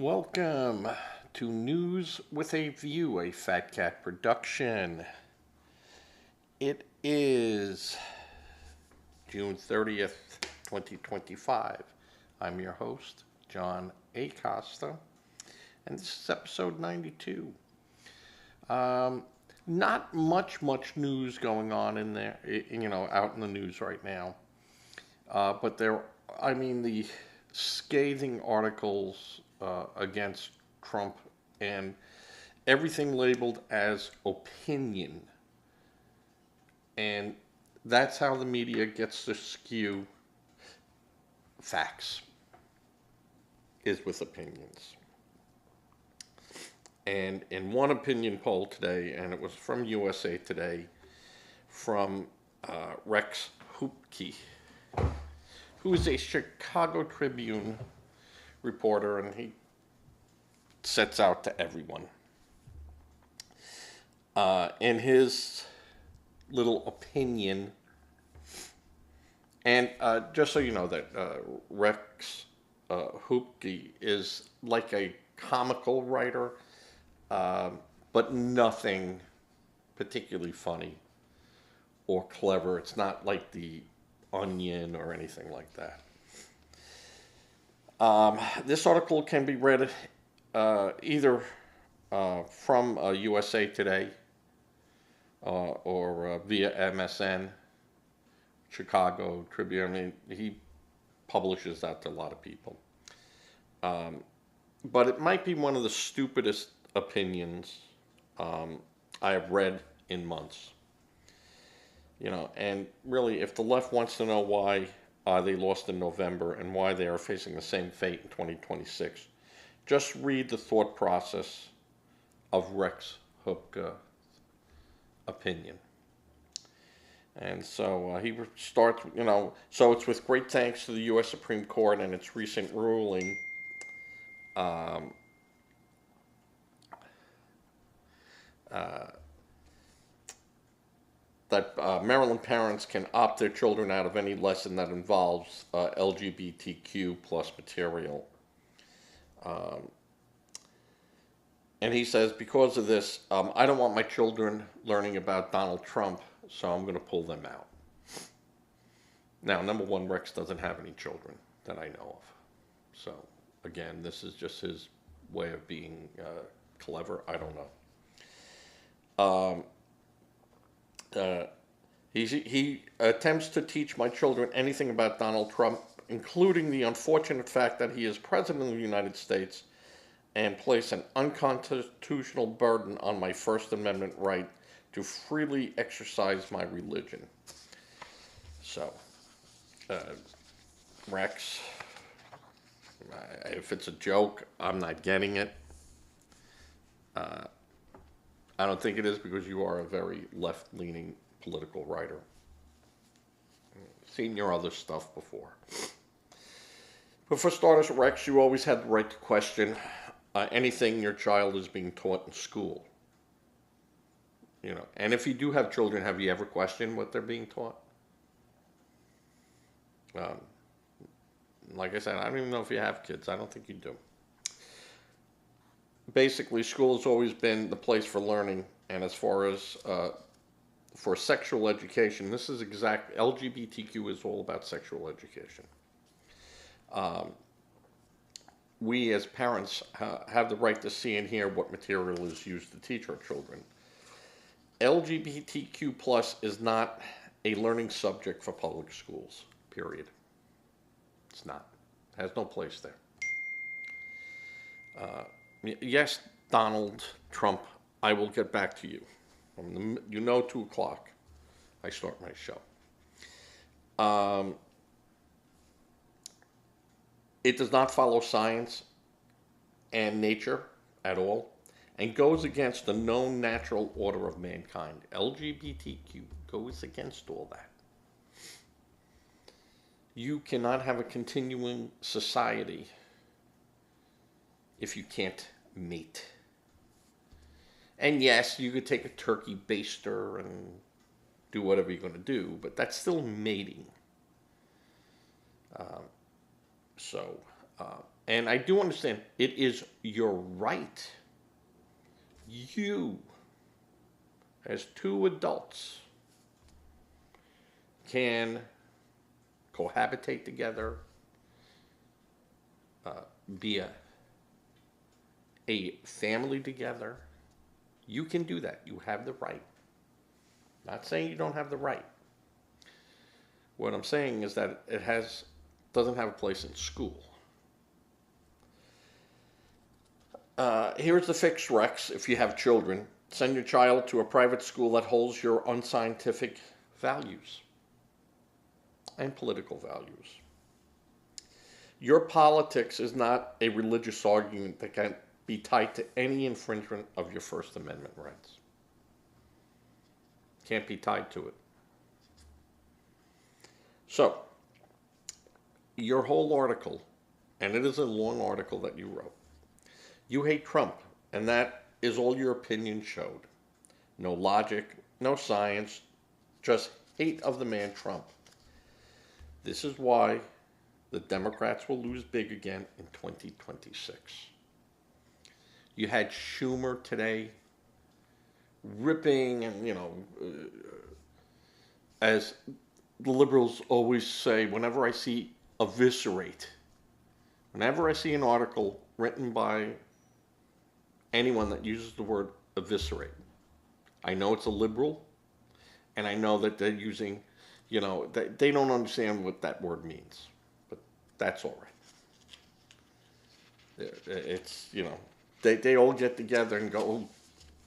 Welcome to News with a View, a Fat Cat production. It is June 30th, 2025. I'm your host, John A. Costa, and this is episode 92. Not much news going on in there, out in the news right now. But the scathing articles against Trump and everything labeled as opinion. And that's how the media gets to skew facts, is with opinions. And in one opinion poll today, and it was from USA Today, from Rex Huppke, who is a Chicago Tribune reporter, and he sets out to everyone. In his little opinion, and just so you know that Rex Huppke is like a comical writer, but nothing particularly funny or clever. It's not like the Onion or anything like that. This article can be read either from USA Today or via MSN, Chicago Tribune. I mean, he publishes that to a lot of people. But it might be one of the stupidest opinions I have read in months. And really, if the left wants to know why they lost in November and why they are facing the same fate in 2026, just read the thought process of Rex Huppke's opinion. And so he starts, so it's with great thanks to the U.S. Supreme Court and its recent ruling that Maryland parents can opt their children out of any lesson that involves LGBTQ plus material. And he says, because of this, I don't want my children learning about Donald Trump, so I'm going to pull them out. Now, number one, Rex doesn't have any children that I know of. So, again, this is just his way of being clever. I don't know. He attempts to teach my children anything about Donald Trump, including the unfortunate fact that he is president of the United States, and place an unconstitutional burden on my First Amendment right to freely exercise my religion. So, Rex, if it's a joke, I'm not getting it. I don't think it is, because you are a very left-leaning political writer. Seen your other stuff before. But for starters, Rex, you always had the right to question anything your child is being taught in school. And if you do have children, have you ever questioned what they're being taught? Like I said, I don't even know if you have kids. I don't think you do. Basically, school has always been the place for learning, and as far as for sexual education, this is LGBTQ is all about sexual education. We as parents have the right to see and hear what material is used to teach our children. LGBTQ plus is not a learning subject for public schools, period. It's not. It has no place there. Yes, Donald Trump, I will get back to you. 2 o'clock, I start my show. It does not follow science and nature at all, and goes against the known natural order of mankind. LGBTQ goes against all that. You cannot have a continuing society if you can't mate. And yes, you could take a turkey baster and do whatever you're going to do, but that's still mating. And I do understand it is your right. You, as two adults, can cohabitate together, be a family together. You can do that. You have the right. Not saying you don't have the right. What I'm saying is that it doesn't have a place in school. Here's the fix, Rex. If you have children, send your child to a private school that holds your unscientific values and political values. Your politics is not a religious argument that can be tied to any infringement of your First Amendment rights. Can't be tied to it. So, your whole article, and it is a long article that you wrote, you hate Trump, and that is all your opinion showed. No logic, no science, just hate of the man Trump. This is why the Democrats will lose big again in 2026. You had Schumer today ripping, and as the liberals always say, whenever I see eviscerate, whenever I see an article written by anyone that uses the word eviscerate, I know it's a liberal, and I know that they're using, they don't understand what that word means, but that's all right. It's, they all get together and go,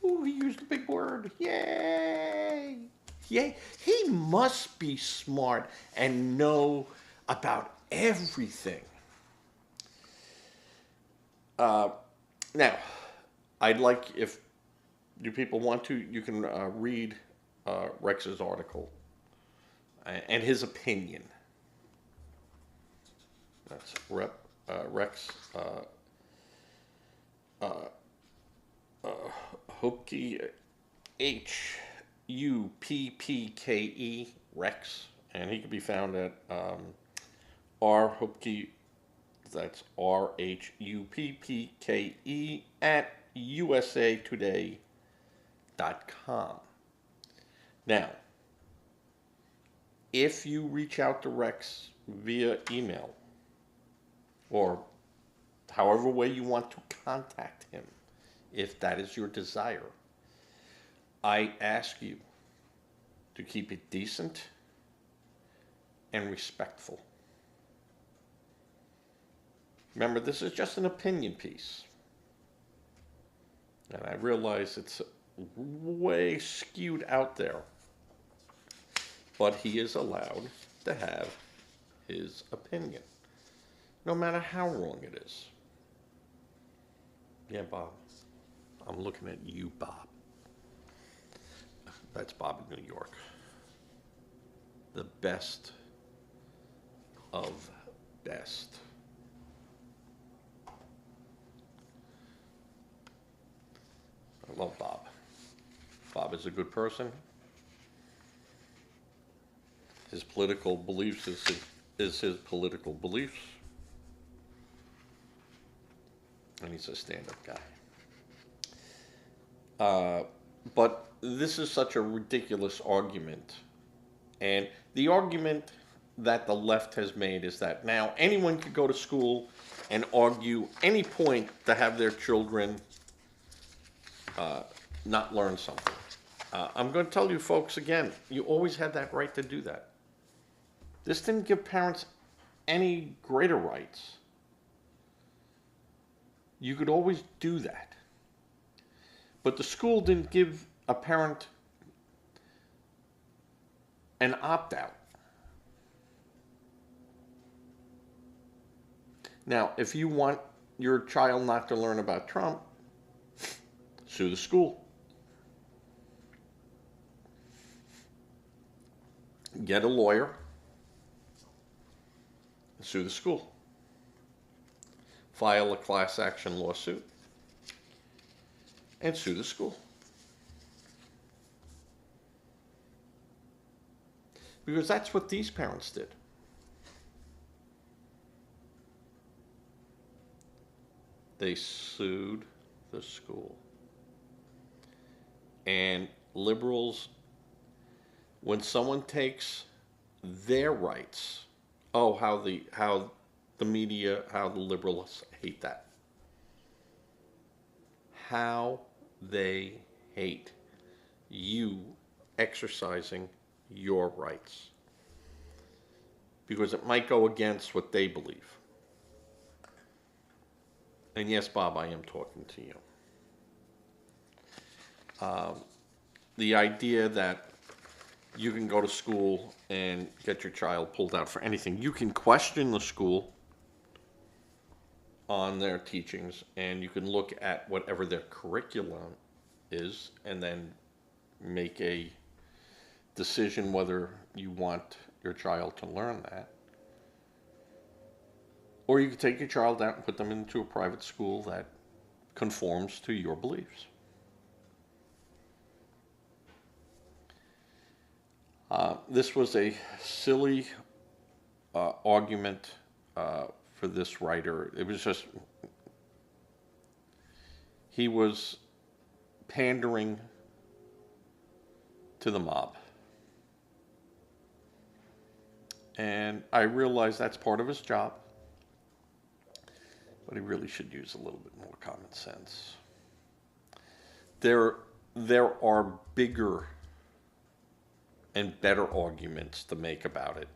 oh, he used a big word, yay, yay. He must be smart and know about everything. Now, I'd like, if you people want to, you can read Rex's article and his opinion. That's Rex Huppke, Huppke, Rex, and he can be found at R Huppke. That's RHUPPKE at usatoday.com. Now, if you reach out to Rex via email or however way you want to contact him, if that is your desire, I ask you to keep it decent and respectful. Remember, this is just an opinion piece. And I realize it's way skewed out there. But he is allowed to have his opinion, no matter how wrong it is. Yeah, Bob. I'm looking at you, Bob. That's Bob in New York. The best of best. I love Bob. Bob is a good person. His political beliefs is his political beliefs. And he's a stand-up guy. But this is such a ridiculous argument. And the argument that the left has made is that now anyone could go to school and argue any point to have their children not learn something. I'm going to tell you folks again, you always had that right to do that. This didn't give parents any greater rights. You could always do that. But the school didn't give a parent an opt-out. Now, if you want your child not to learn about Trump, sue the school. Get a lawyer, sue the school. File a class action lawsuit, and sue the school. Because that's what these parents did. They sued the school. And liberals, when someone takes their rights, oh, how the media, how the liberals hate that. How they hate you exercising your rights. Because it might go against what they believe. And yes, Bob, I am talking to you. The idea that you can go to school and get your child pulled out for anything. You can question the school on their teachings, and you can look at whatever their curriculum is and then make a decision whether you want your child to learn that. Or you could take your child out and put them into a private school that conforms to your beliefs. This was a silly argument for this writer. It was just, he was pandering to the mob. And I realize that's part of his job, but he really should use a little bit more common sense. There are bigger and better arguments to make about it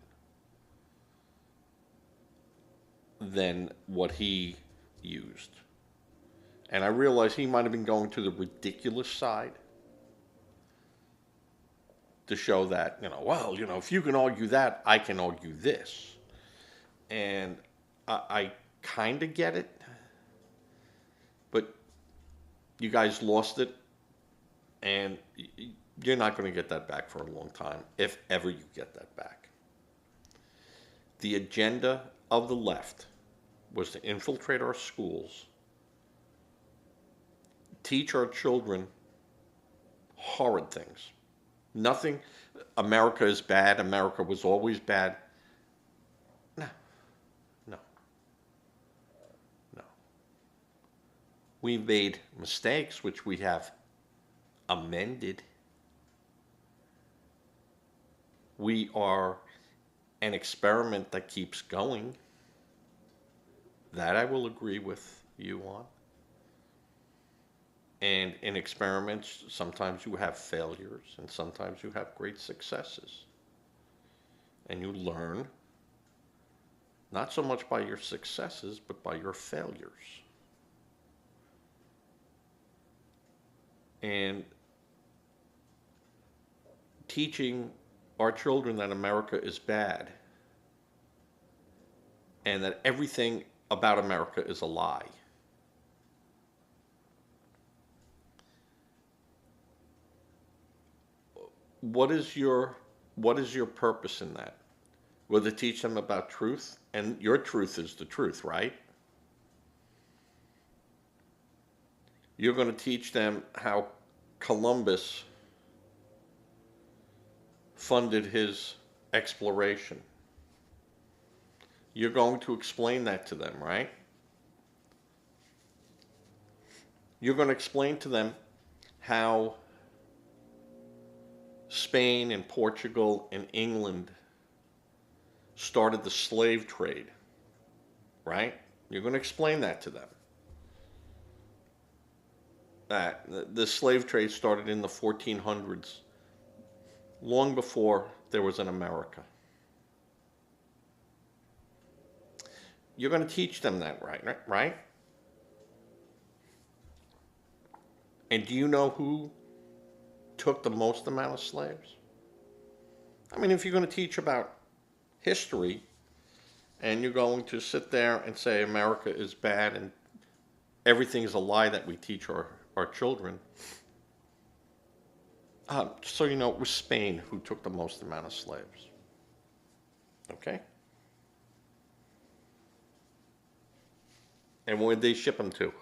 than what he used. And I realize he might have been going to the ridiculous side to show that, if you can argue that, I can argue this. And I kind of get it, but you guys lost it, and you're not going to get that back for a long time, if ever you get that back. The agenda of the left was to infiltrate our schools, teach our children horrid things. Nothing, America is bad, America was always bad. No. We made mistakes, which we have amended. We are an experiment that keeps going. That I will agree with you on. And in experiments, sometimes you have failures and sometimes you have great successes. And you learn, not so much by your successes, but by your failures. And teaching our children that America is bad and that everything about America is a lie. What is your purpose in that? Well, to teach them about truth, and your truth is the truth, right? You're going to teach them how Columbus funded his exploration. You're going to explain that to them, right? You're going to explain to them how Spain and Portugal and England started the slave trade, right? You're going to explain that to them. That the slave trade started in the 1400s, long before there was an America. You're going to teach them that, right? And do you know who took the most amount of slaves? I mean, if you're going to teach about history and you're going to sit there and say America is bad and everything is a lie that we teach our children, so you know, it was Spain who took the most amount of slaves. Okay? And where did they ship them to?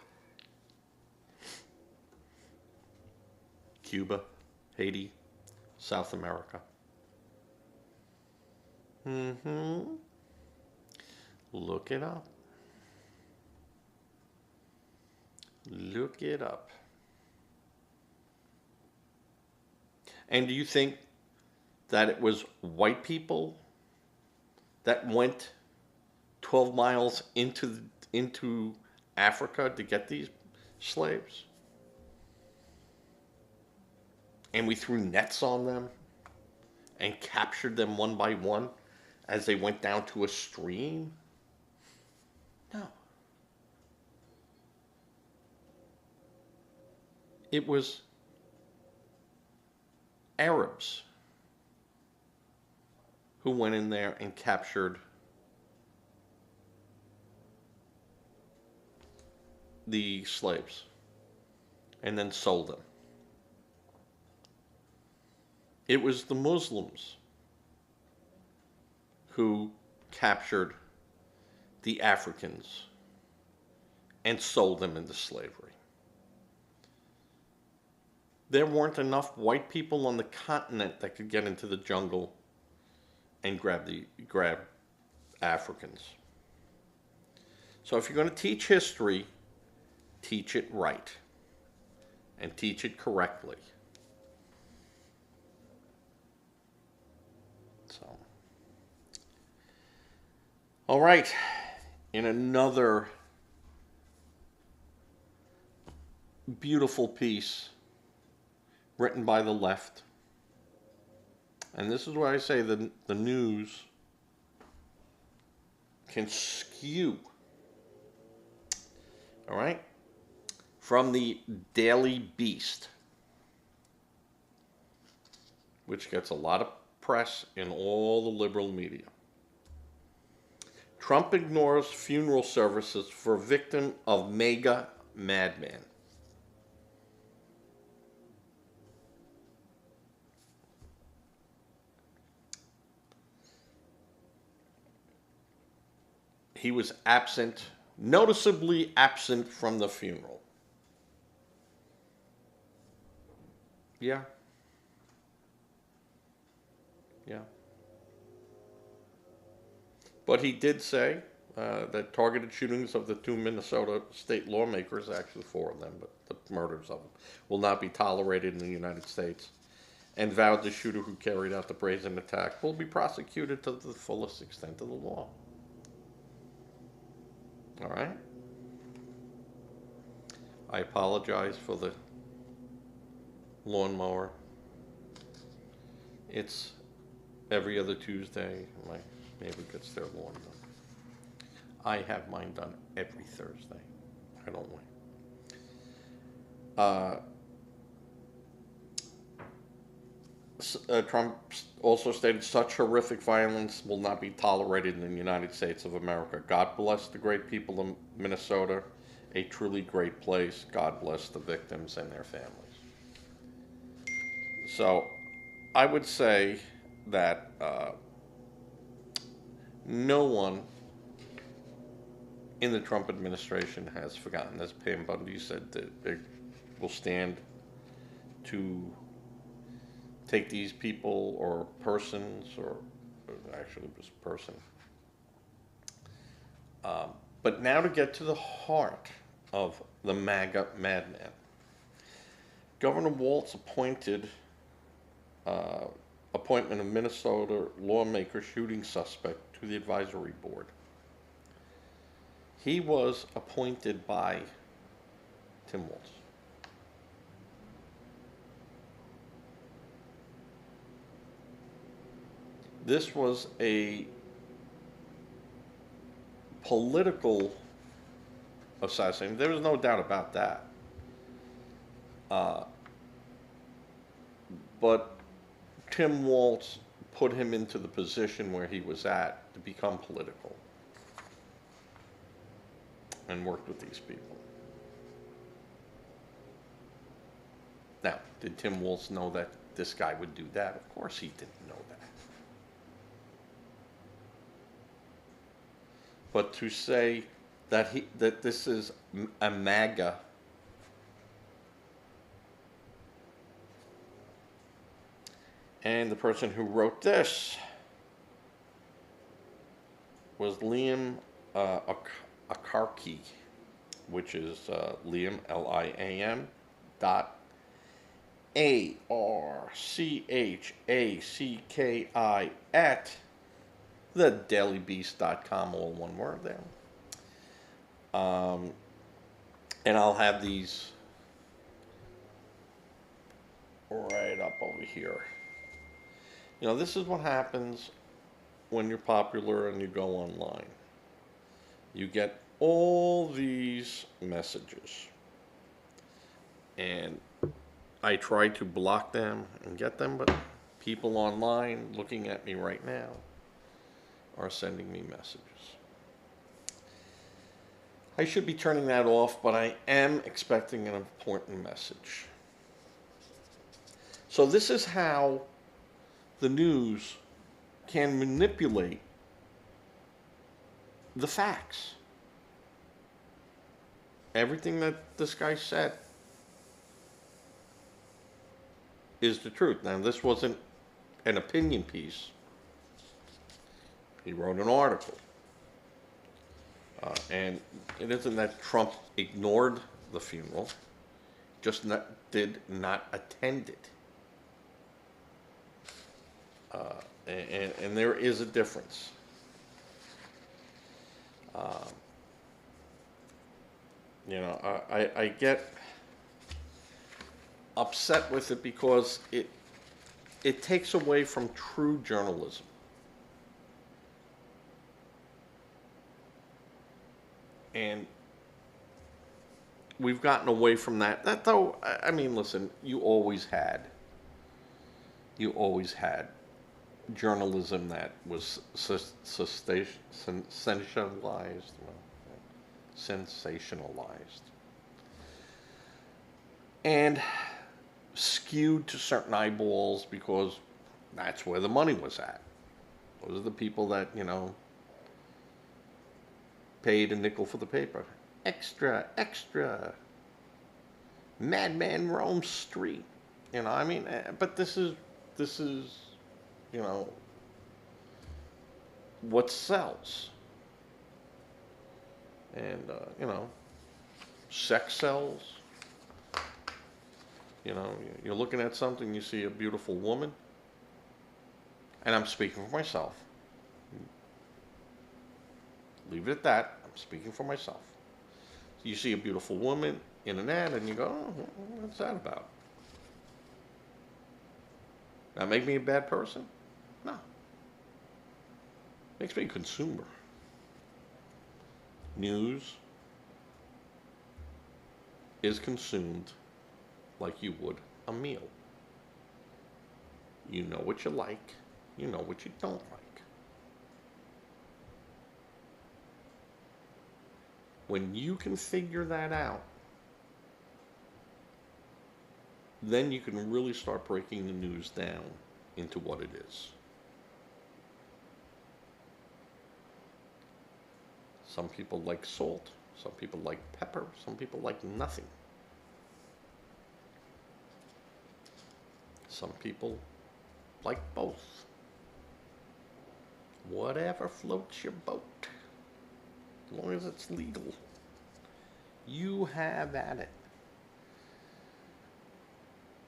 Cuba, Haiti, South America. Look it up. Look it up. And do you think that it was white people that went 12 miles into Africa to get these slaves? And we threw nets on them and captured them one by one as they went down to a stream? No. It was Arabs who went in there and captured the slaves and then sold them. It was the Muslims who captured the Africans and sold them into slavery. There weren't enough white people on the continent that could get into the jungle and grab Africans. So if you're going to teach history, teach it right and teach it correctly. So, all right, in another beautiful piece written by the left, and this is why I say the news can skew. All right? From the Daily Beast, which gets a lot of press in all the liberal media. Trump ignores funeral services for victim of mega madman. He was absent, noticeably absent from the funeral. Yeah. Yeah. But he did say that targeted shootings of the two Minnesota state lawmakers, actually four of them, but the murders of them, will not be tolerated in the United States, and vowed the shooter who carried out the brazen attack will be prosecuted to the fullest extent of the law. All right? I apologize for the lawnmower. It's every other Tuesday. My neighbor gets their lawn done. I have mine done every Thursday. I don't wait. Trump also stated such horrific violence will not be tolerated in the United States of America. God bless the great people of Minnesota, a truly great place. God bless the victims and their families. So I would say that no one in the Trump administration has forgotten, as Pam Bundy said, that they will stand to take these people or persons, or actually it was a person. But now to get to the heart of the MAGA madman. Governor Walz appointment of Minnesota lawmaker shooting suspect to the advisory board. He was appointed by Tim Walz. This was a political assassin. There was no doubt about that. But Tim Walz put him into the position where he was at to become political and worked with these people. Now, did Tim Walz know that this guy would do that? Of course he didn't know that. But to say that this is a MAGA and the person who wrote this was Liam Akarki. which is Liam, Liam, dot ARCHACKI at thedailybeast.com, all one word there. And I'll have these right up over here. You know, this is what happens when you're popular and you go online. You get all these messages. And I try to block them and get them, but people online looking at me right now are sending me messages. I should be turning that off, but I am expecting an important message. So this is how the news can manipulate the facts. Everything that this guy said is the truth. Now, this wasn't an opinion piece. He wrote an article. And it isn't that Trump ignored the funeral, just did not attend it. And there is a difference. You know, I get upset with it because it takes away from true journalism. And we've gotten away from that. That though, I mean, listen, you always had journalism that was sensationalized, and skewed to certain eyeballs because that's where the money was at. Those are the people that, you know, paid a nickel for the paper. Extra, extra. Madman roams street. You know, I mean, but this is, you know, what sells. And, you know, sex sells. You know, you're looking at something, you see a beautiful woman. And I'm speaking for myself. Leave it at that. I'm speaking for myself. You see a beautiful woman in an ad and you go, oh, what's that about? That make me a bad person? No. Makes me a consumer. News is consumed like you would a meal. You know what you like. You know what you don't like. When you can figure that out, then you can really start breaking the news down into what it is. Some people like salt, some people like pepper, some people like nothing. Some people like both. Whatever floats your boat. As long as it's legal, you have at it.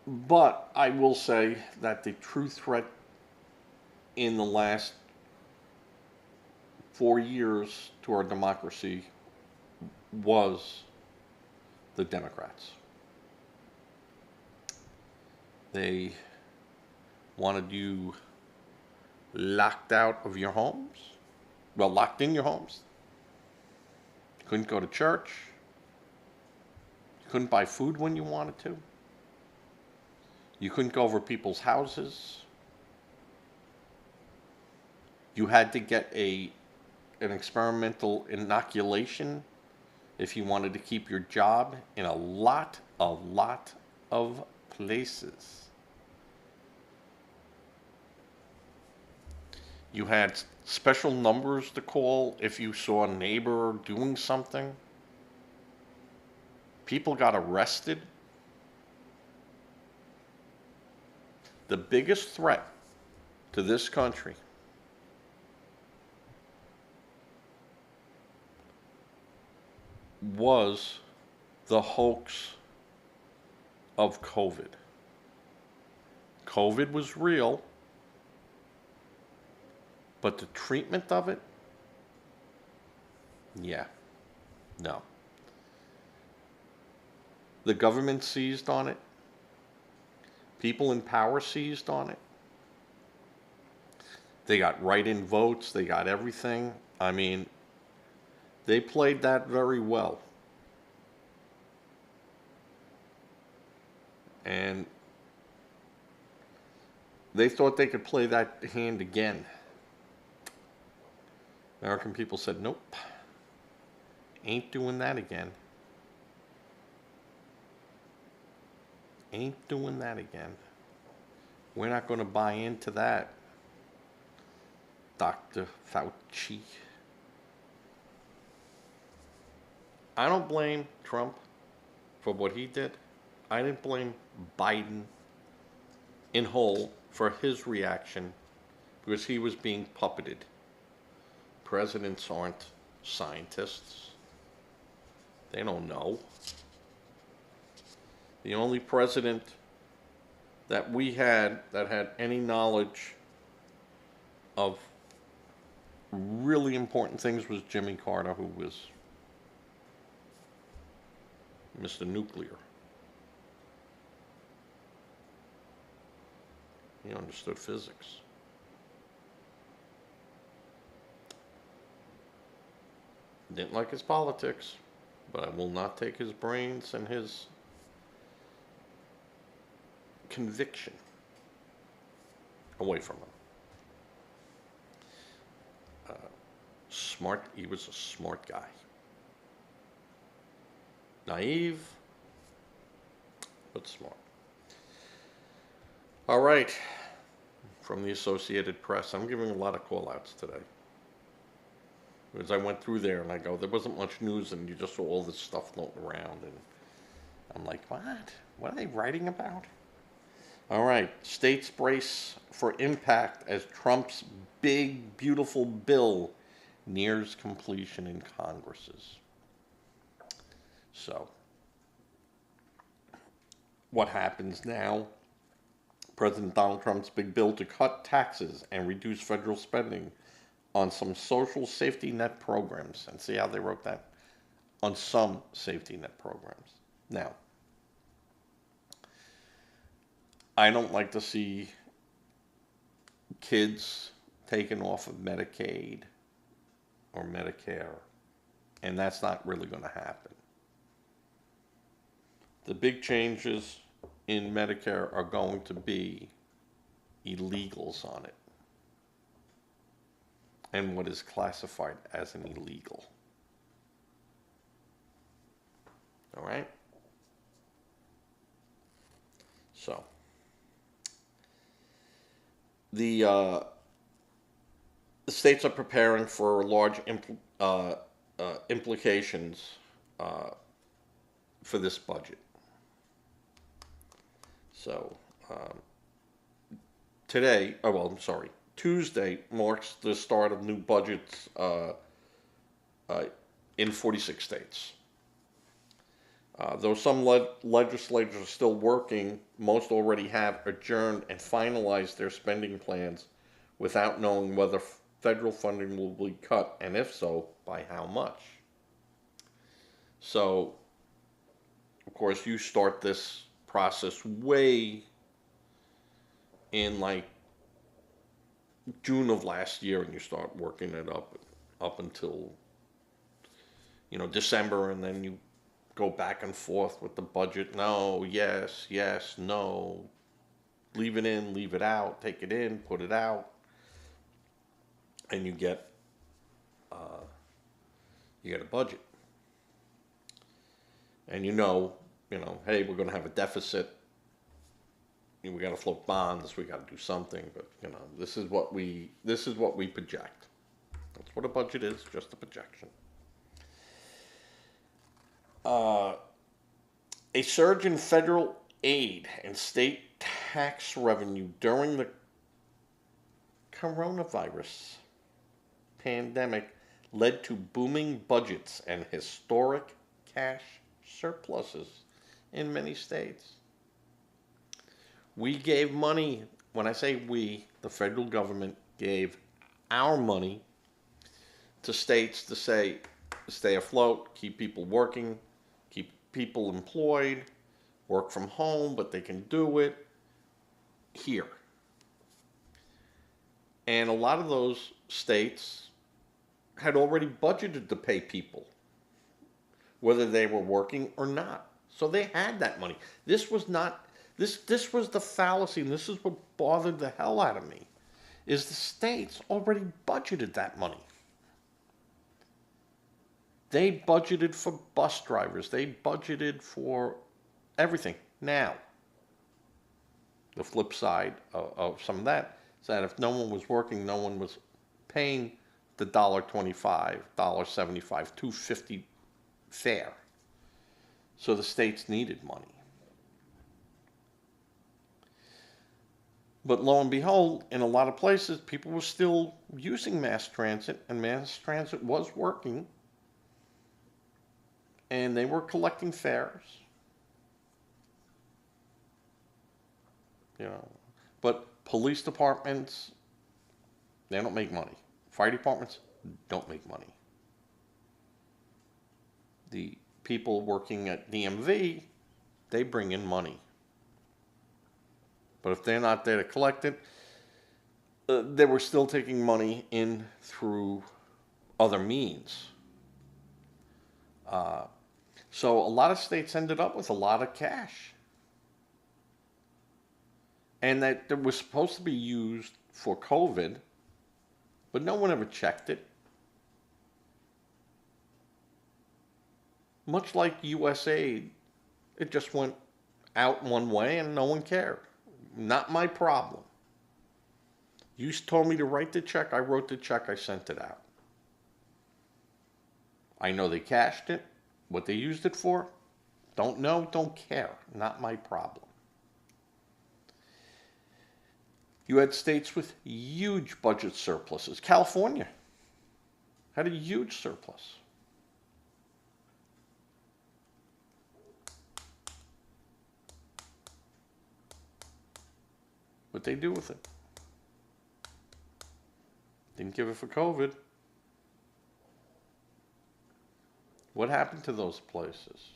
But I will say that the true threat in the last 4 years to our democracy was the Democrats. They wanted you locked out of your homes. Well, locked in your homes. Couldn't go to church. You couldn't buy food when you wanted to. You couldn't go over people's houses. You had to get an experimental inoculation if you wanted to keep your job in a lot of places. You had special numbers to call if you saw a neighbor doing something. People got arrested. The biggest threat to this country was the hoax of COVID. COVID was real, but the treatment of it, yeah, no. The government seized on it. People in power seized on it. They got write-in votes. They got everything. I mean, they played that very well. And they thought they could play that hand again. American people said, nope, ain't doing that again. Ain't doing that again. We're not going to buy into that, Dr. Fauci. I don't blame Trump for what he did. I didn't blame Biden in whole for his reaction because he was being puppeted. Presidents aren't scientists. They don't know. The only president that we had that had any knowledge of really important things was Jimmy Carter, who was Mr. Nuclear. He understood physics. Didn't like his politics, but I will not take his brains and his conviction away from him. Smart, he was a smart guy. Naive, but smart. All right, from the Associated Press, I'm giving a lot of call-outs today. Because I went through there and I go, there wasn't much news and you just saw all this stuff floating around. And I'm like, what? What are they writing about? All right, states brace for impact as Trump's big, beautiful bill nears completion in Congresses. So, what happens now? President Donald Trump's big bill to cut taxes and reduce federal spending on some social safety net programs. And see how they wrote that? On some safety net programs. Now, I don't like to see kids taken off of Medicaid or Medicare, and that's not really going to happen. The big changes in Medicare are going to be illegals on it, and what is classified as an illegal. All right? So, the states are preparing for large implications for this budget. So, Tuesday marks the start of new budgets in 46 states. Though some legislators are still working, most already have adjourned and finalized their spending plans without knowing whether federal funding will be cut, and if so, by how much. So, of course, you start this process way in like June of last year, and you start working it up until December, and then you go back and forth with the budget. No, yes, yes, no. Leave it in, leave it out. Take it in, put it out, and you get a budget. And hey, we're going to have a deficit. We got to float bonds. We got to do something. But this is what we project. That's what a budget is, just a projection. A surge in federal aid and state tax revenue during the coronavirus pandemic led to booming budgets and historic cash surpluses in many states. We gave money, when I say we, the federal government gave our money to states to say, stay afloat, keep people working, keep people employed, work from home, but they can do it here. And a lot of those states had already budgeted to pay people, whether they were working or not. So they had that money. This was not, this was the fallacy, and this is what bothered the hell out of me, is the states already budgeted that money. They budgeted for bus drivers. They budgeted for everything. Now, the flip side of some of that is that if no one was working, no one was paying the $1.25, $1.75, $2.50 fare. So the states needed money. But lo and behold, in a lot of places, people were still using mass transit, and mass transit was working. And they were collecting fares. You know, but police departments, they don't make money. Fire departments don't make money. The people working at DMV, they bring in money. But if they're not there to collect it, they were still taking money in through other means. So a lot of states ended up with a lot of cash. And that was supposed to be used for COVID, but no one ever checked it. Much like US aid, it just went out one way and no one cared. Not my problem. You told me to write the check, I wrote the check, I sent it out. I know they cashed it. What they used it for, don't know, don't care. Not my problem. You had states with huge budget surpluses. California had a huge surplus. What they do with it? Didn't give it for COVID. What happened to those places?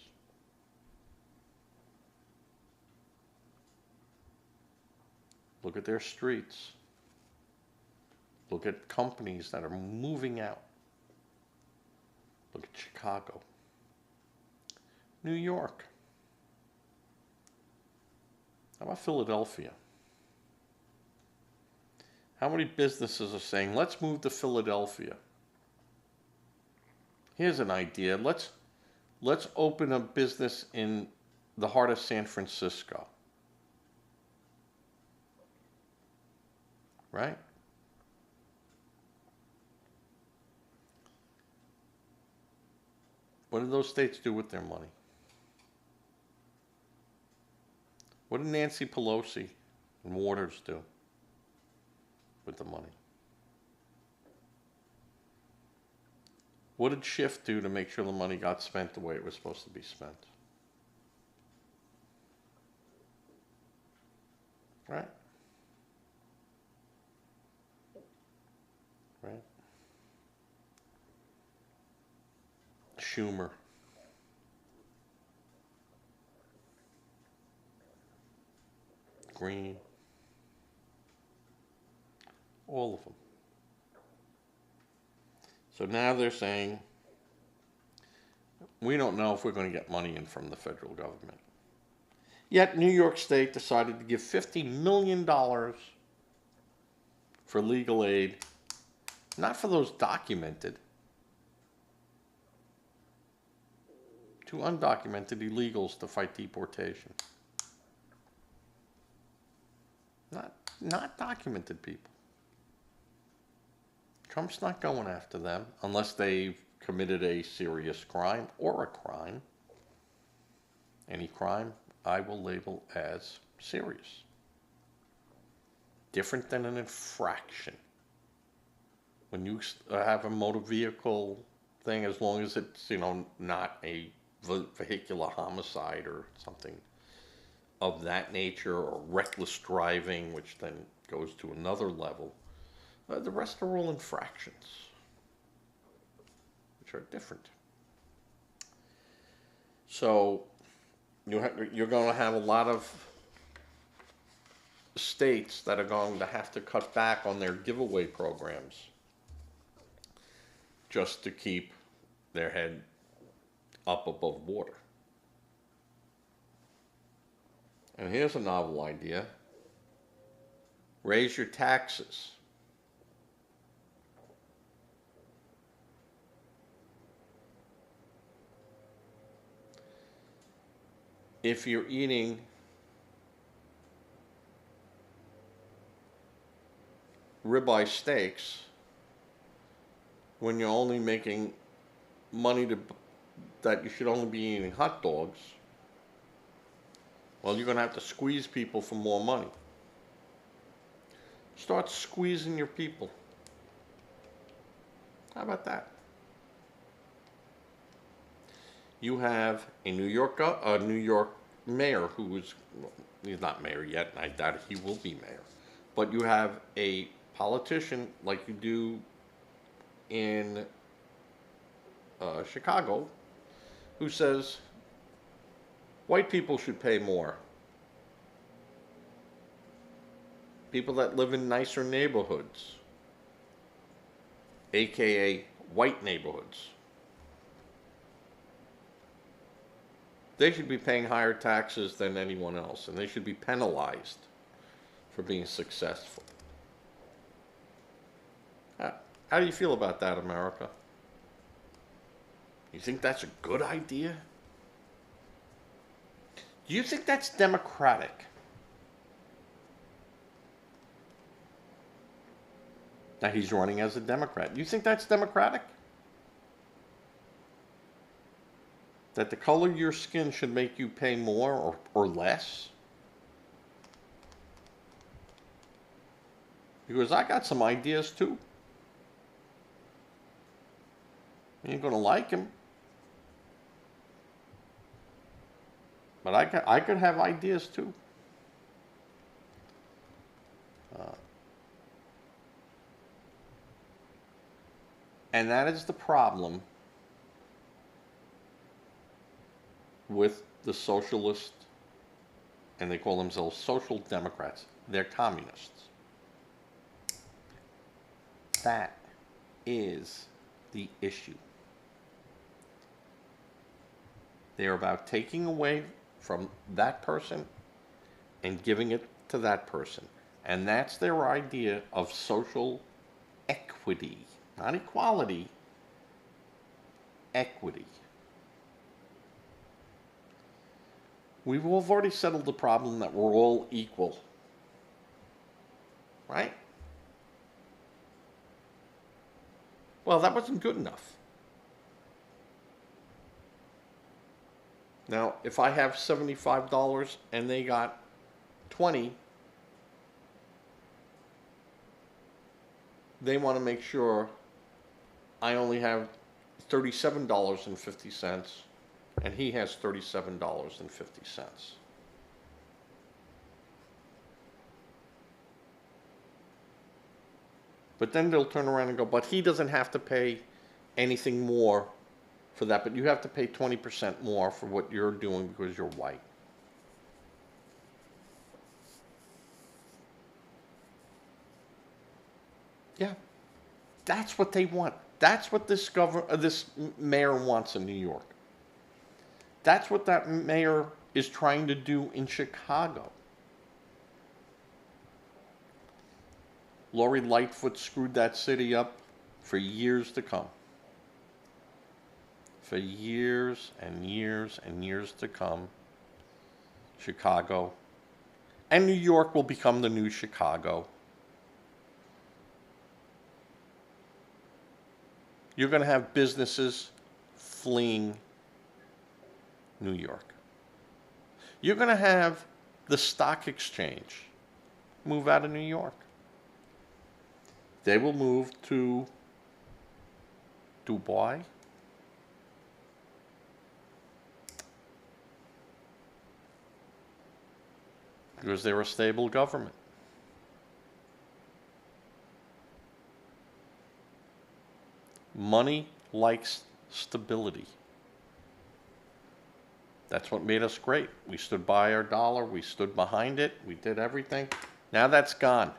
Look at their streets. Look at companies that are moving out. Look at Chicago. New York. How about Philadelphia? How many businesses are saying, let's move to Philadelphia? Here's an idea. Let's open a business in the heart of San Francisco. Right? What did those states do with their money? What did Nancy Pelosi and Waters do with the money? What did Schiff do to make sure the money got spent the way it was supposed to be spent? Right? Right? Schumer. Green. All of them. So now they're saying, we don't know if we're going to get money in from the federal government. Yet New York State decided to give $50 million for legal aid, not for those documented, to undocumented illegals to fight deportation. Not documented people. Trump's not going after them unless they've committed a serious crime or a crime. Any crime I will label as serious. Different than an infraction. When you have a motor vehicle thing, as long as it's, not a vehicular homicide or something of that nature, or reckless driving, which then goes to another level. The rest are all infractions, which are different. So you're going to have a lot of states that are going to have to cut back on their giveaway programs just to keep their head up above water. And here's a novel idea: raise your taxes. If you're eating ribeye steaks when you're only making money that you should only be eating hot dogs, well, you're going to have to squeeze people for more money. Start squeezing your people. How about that? You have a New York mayor who is, he's not mayor yet, and I doubt he will be mayor. But you have a politician like you do in Chicago who says white people should pay more. People that live in nicer neighborhoods, aka white neighborhoods, they should be paying higher taxes than anyone else, and they should be penalized for being successful. How do you feel about that, America? You think that's a good idea? Do you think that's democratic? Now, he's running as a Democrat. Do you think that's democratic? That the color of your skin should make you pay more or less? Because I got some ideas too. You ain't gonna like him. But I could have ideas too. And that is the problem with the socialist, and they call themselves social democrats. They're communists. That is the issue. They're about taking away from that person and giving it to that person. And that's their idea of social equity. Not equality, equity. We've already settled the problem that we're all equal. Right? Well, that wasn't good enough. Now, if I have $75 and they got 20, they want to make sure I only have $37.50 and he has $37.50. But then they'll turn around and go, but he doesn't have to pay anything more for that, but you have to pay 20% more for what you're doing because you're white. Yeah, that's what they want. That's what this mayor wants in New York. That's what that mayor is trying to do in Chicago. Lori Lightfoot screwed that city up for years to come. For years and years and years to come, Chicago and New York will become the new Chicago. You're going to have businesses fleeing New York. You're going to have the stock exchange move out of New York. They will move to Dubai, Because they're a stable government. Money likes stability. That's what made us great. We stood by our dollar. We stood behind it. We did everything. Now that's gone.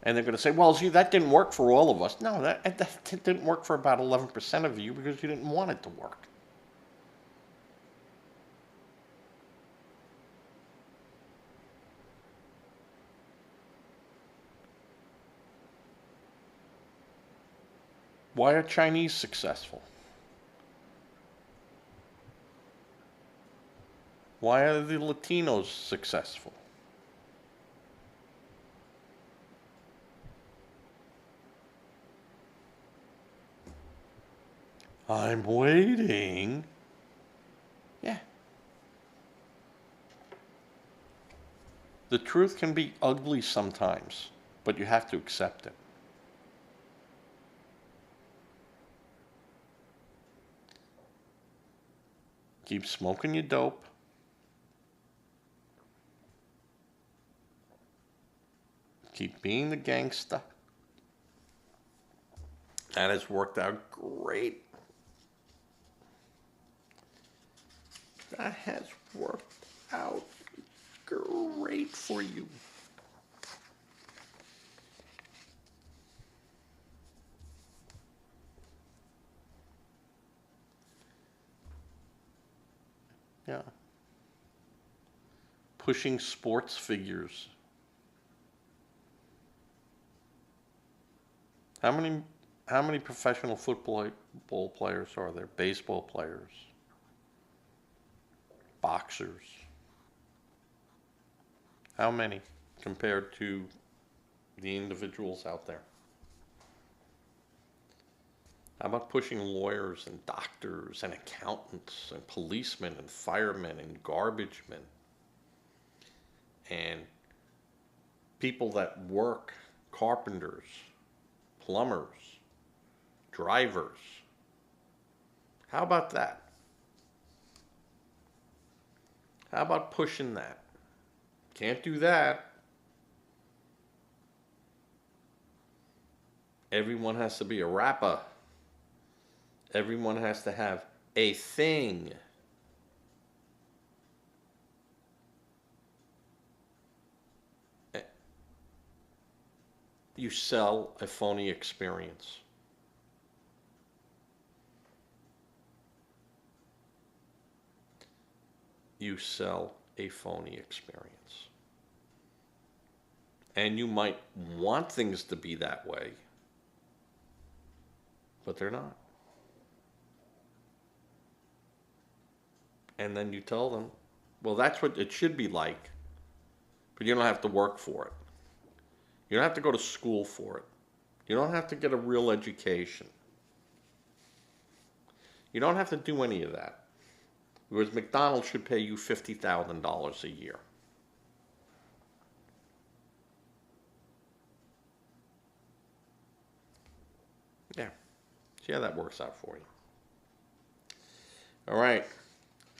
And they're going to say, well, gee, that didn't work for all of us. No, that didn't work for about 11% of you because you didn't want it to work. Why are Chinese successful? Why are the Latinos successful? I'm waiting. Yeah. The truth can be ugly sometimes, but you have to accept it. Keep smoking your dope. Keep being the gangsta. That has worked out great. That has worked out great for you. Yeah. Pushing sports figures. How many professional football players are there? Baseball players, boxers. How many compared to the individuals out there? How about pushing lawyers and doctors and accountants and policemen and firemen and garbage men and people that work, carpenters, plumbers, drivers? How about that? How about pushing that? Can't do that. Everyone has to be a rapper. Everyone has to have a thing. You sell a phony experience. You sell a phony experience. And you might want things to be that way, but they're not. And then you tell them, well, that's what it should be like, but you don't have to work for it. You don't have to go to school for it. You don't have to get a real education. You don't have to do any of that. Whereas McDonald's should pay you $50,000 a year. Yeah. See how that works out for you. All right.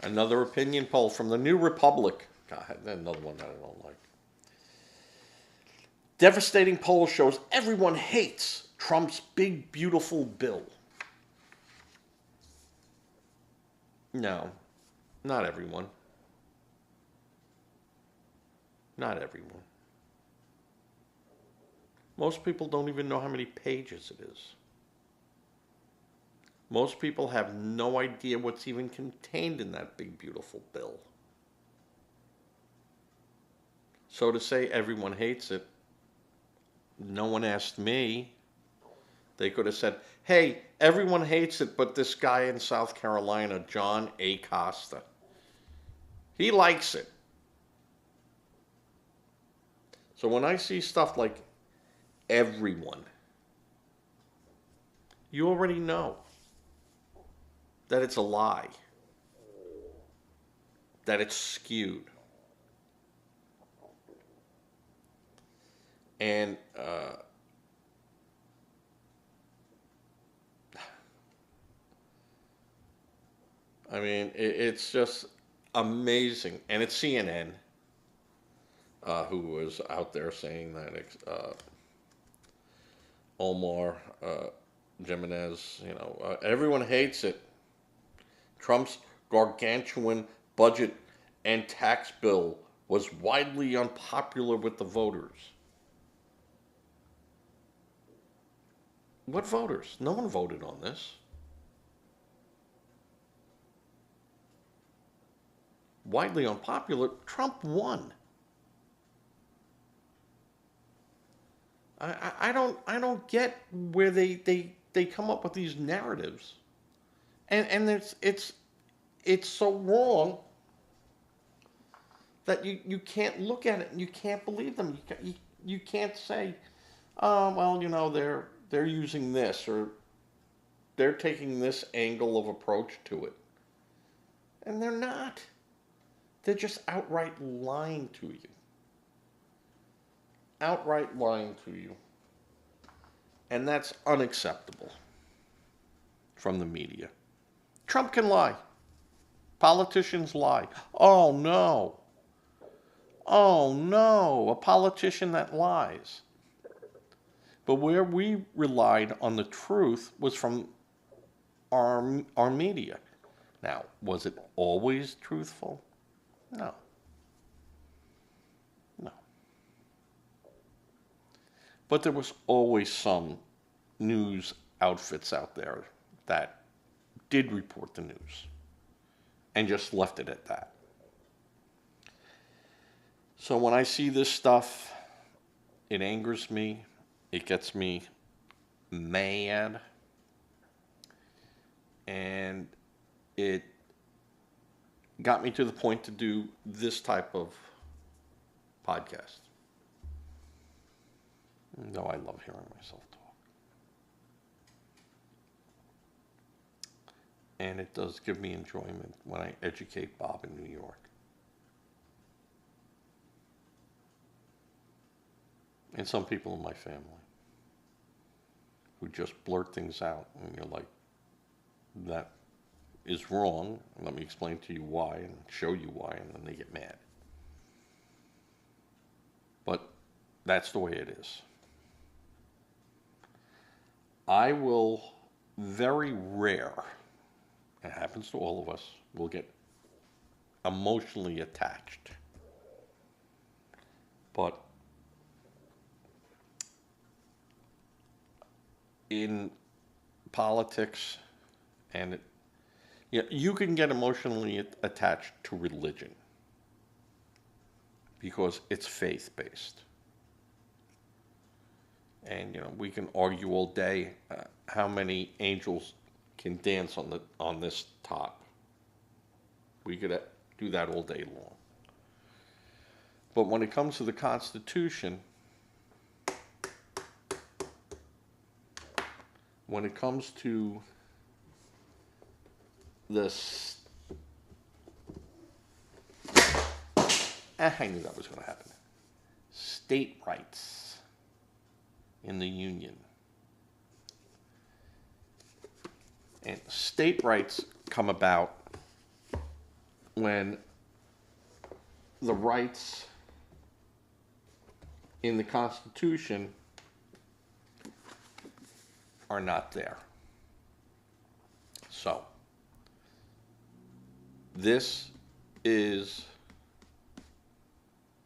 Another opinion poll from the New Republic. God, another one that I don't like. Devastating poll shows everyone hates Trump's big, beautiful bill. No, not everyone. Not everyone. Most people don't even know how many pages it is. Most people have no idea what's even contained in that big, beautiful bill. So to say everyone hates it, no one asked me. They could have said, hey, everyone hates it, but this guy in South Carolina, John A. Costa, he likes it. So when I see stuff like everyone, you already know that it's a lie, that it's skewed. And I mean, it's just amazing. And it's CNN. who was out there saying that Omar Jimenez, everyone hates it. Trump's gargantuan budget and tax bill was widely unpopular with the voters. What voters? No one voted on this. Widely unpopular. Trump won. I don't get where they come up with these narratives, and it's so wrong that you can't look at it and you can't believe them. You can't say, oh well, they're using this, or they're taking this angle of approach to it, and they're not. They're just outright lying to you. Outright lying to you. And that's unacceptable from the media. Trump can lie. Politicians lie. Oh no. Oh no, a politician that lies. But where we relied on the truth was from our media. Now, was it always truthful? No. No. But there was always some news outfits out there that did report the news and just left it at that. So when I see this stuff, it angers me. It gets me mad. And it got me to the point to do this type of podcast. No, I love hearing myself talk. And it does give me enjoyment when I educate Bob in New York. And some people in my family who just blurt things out, and you're like, that is wrong. Let me explain to you why and show you why, and then they get mad. But that's the way it is. I will, very rare, it happens to all of us, will get emotionally attached. But in politics, and you can get emotionally attached to religion because it's faith-based. And we can argue all day how many angels can dance on this top. We could do that all day long. But when it comes to the Constitution, when it comes to this, I knew that was going to happen. State rights in the Union. And state rights come about when the rights in the Constitution are not there. So, this is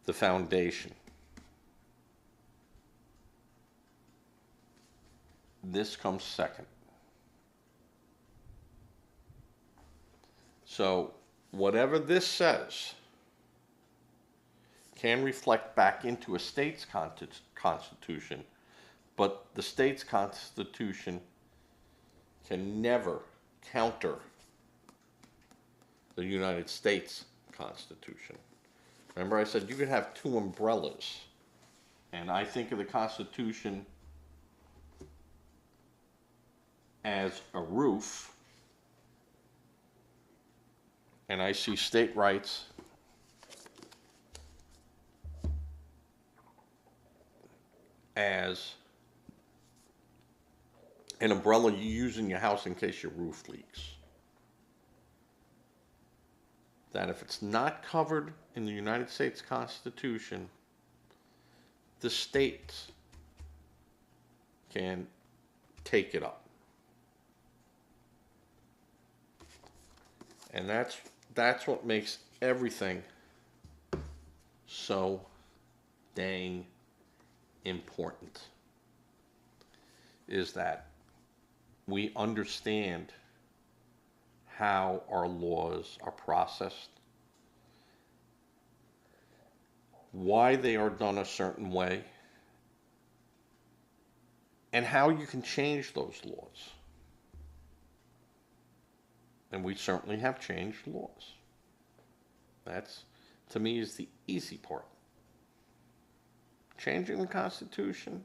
the foundation. This comes second. So, whatever this says can reflect back into a state's constitution, but the state's constitution can never counter the United States Constitution. Remember I said you could have two umbrellas, and I think of the Constitution as a roof, and I see state rights as an umbrella you use in your house in case your roof leaks. That if it's not covered in the United States Constitution, the states can take it up. And that's what makes everything so dang important, is that we understand how our laws are processed, why they are done a certain way, and how you can change those laws. And we certainly have changed laws. That's, to me, is the easy part. Changing the Constitution,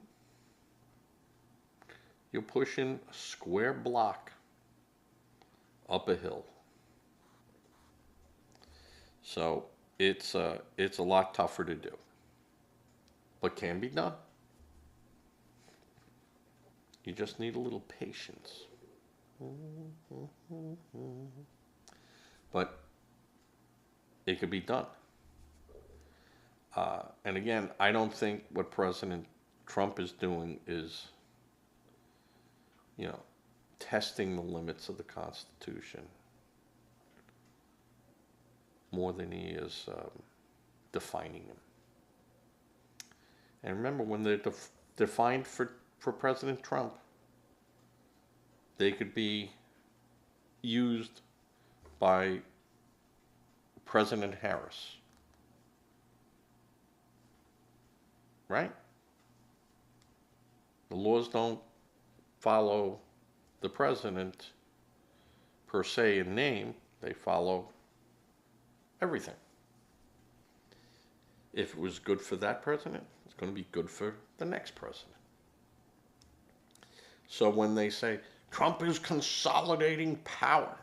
you're pushing a square block up a hill. So it's a lot tougher to do, but can be done. You just need a little patience. But it could be done. And again, I don't think what President Trump is doing is, testing the limits of the Constitution more than he is defining them. And remember, when they're defined for President Trump, they could be used by President Harris. Right? The laws don't follow the president per se in name, they follow everything. If it was good for that president, it's going to be good for the next president. So when they say Trump is consolidating power,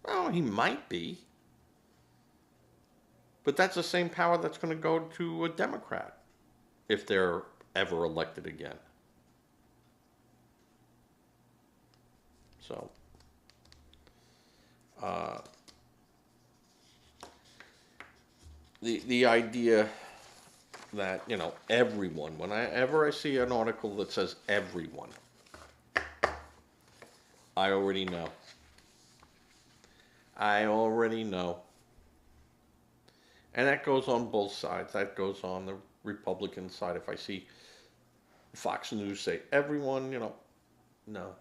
well, he might be, but that's the same power that's going to go to a Democrat if they're ever elected again. So, the idea that, everyone, whenever I see an article that says everyone, I already know. And that goes on both sides. That goes on the Republican side. If I see Fox News say everyone, no.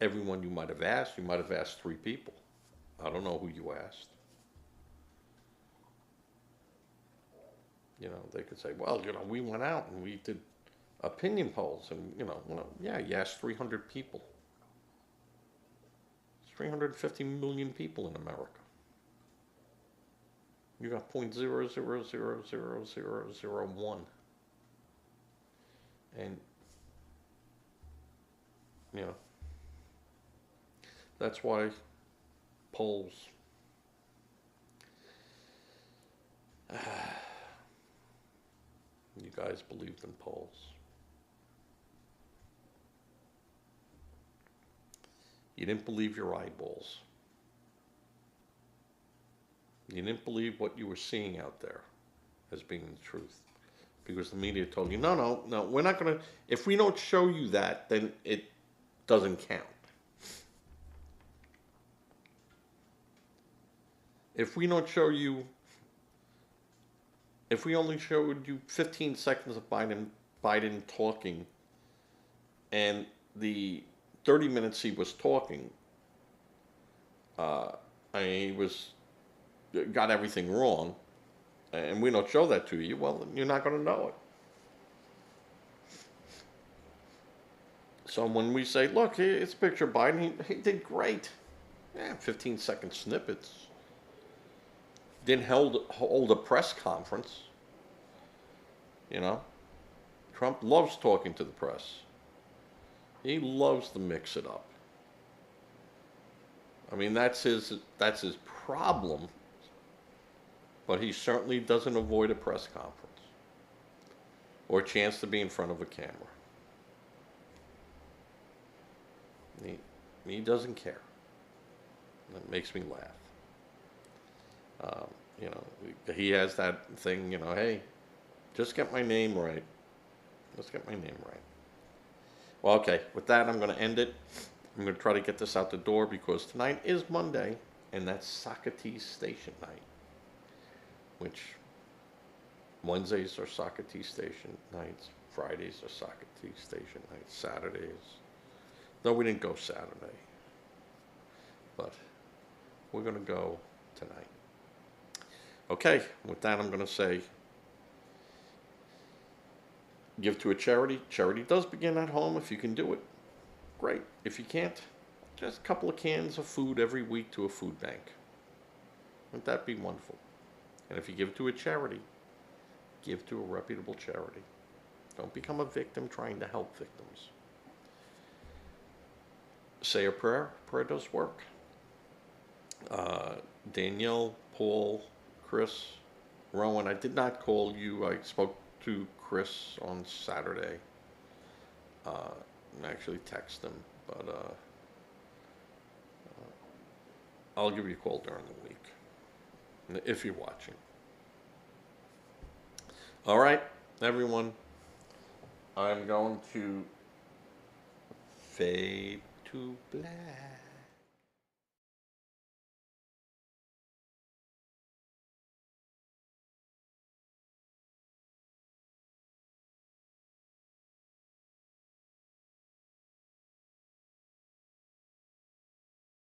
Everyone you might have asked 3 people. I don't know who you asked. They could say, well, we went out and we did opinion polls and, yeah, you asked 300 people. It's 350 million people in America. You got 0.000001. And, that's why polls, you guys believed in polls. You didn't believe your eyeballs. You didn't believe what you were seeing out there as being the truth. Because the media told you, no, we're not going to, if we don't show you that, then it doesn't count. If we don't show you, if we only showed you 15 seconds of Biden talking, and the 30 minutes he was talking, he got everything wrong, and we don't show that to you, well, you're not going to know it. So when we say, look, it's a picture of Biden, he did great. 15-second snippets. Didn't hold a press conference. Trump loves talking to the press. He loves to mix it up. I mean, that's his problem. But he certainly doesn't avoid a press conference or a chance to be in front of a camera. He doesn't care. It makes me laugh. He has that thing, hey, Just get my name right. Let's get my name right. Well, okay, with that, I'm going to end it. I'm going to try to get this out the door because tonight is Monday, and that's Socrates Station night, which Wednesdays are Socrates Station nights, Fridays are Socrates Station nights, Saturdays. No, we didn't go Saturday, but we're going to go tonight. Okay, with that, I'm going to say, give to a charity. Charity does begin at home if you can do it. Great. If you can't, just a couple of cans of food every week to a food bank. Wouldn't that be wonderful? And if you give to a charity, give to a reputable charity. Don't become a victim trying to help victims. Say a prayer. Prayer does work. Danielle, Paul, Chris, Rowan, I did not call you. I spoke to Chris on Saturday. I actually texted him, but I'll give you a call during the week if you're watching. All right, everyone. I'm going to fade to black.